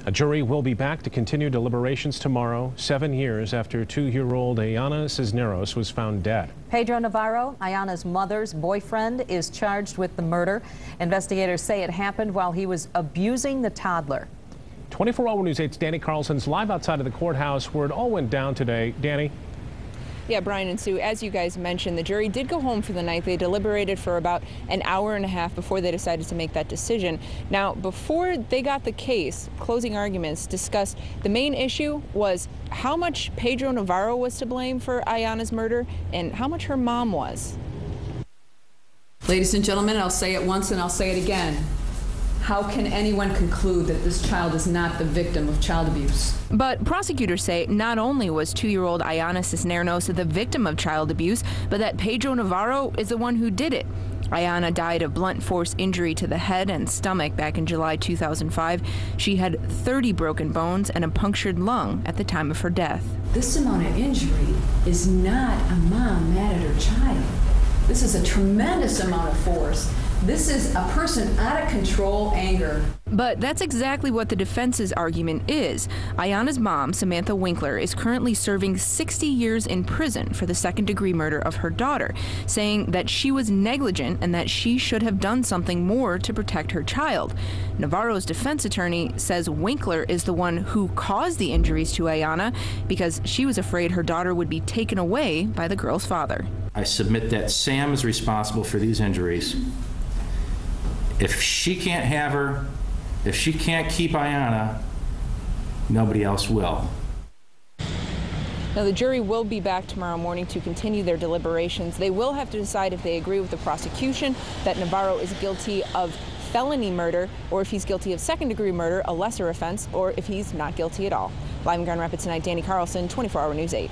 A jury will be back to continue deliberations tomorrow, 7 years after 2-year-old Ayanna Cisneros was found dead. Pedro Navarro, Ayanna's mother's boyfriend, is charged with the murder. Investigators say it happened while he was abusing the toddler. 24-hour News 8's Danny Carlson's live outside of the courthouse where it all went down today. Danny? Yeah, Brian and Sue, as you guys mentioned, the jury did go home for the night. They deliberated for about an hour and a half before they decided to make that decision. Now, before they got the case, closing arguments discussed the main issue was how much Pedro Navarro was to blame for Ayanna's murder and how much her mom was. Ladies and gentlemen, I'll say it once and I'll say it again. How can anyone conclude that this child is not the victim of child abuse? But prosecutors say not only was 2-year-old Ayanna Cisneros the victim of child abuse, but that Pedro Navarro is the one who did it. Ayanna died of blunt force injury to the head and stomach back in July 2005. She had 30 broken bones and a punctured lung at the time of her death. This amount of injury is not a mom mad at her child. This is a tremendous amount of force. This is a person out of control anger. But that's exactly what the defense's argument is. Ayanna's mom, Samantha Winkler, is currently serving 60 years in prison for the second-degree murder of her daughter, saying that she was negligent and that she should have done something more to protect her child. Navarro's defense attorney says Winkler is the one who caused the injuries to Ayanna because she was afraid her daughter would be taken away by the girl's father. I submit that Sam is responsible for these injuries. If she can't have her, if she can't keep Ayanna, nobody else will. Now, the jury will be back tomorrow morning to continue their deliberations. They will have to decide if they agree with the prosecution that Navarro is guilty of felony murder, or if he's guilty of second-degree murder, a lesser offense, or if he's not guilty at all. Live in Grand Rapids tonight, Danny Carlson, 24-hour News 8.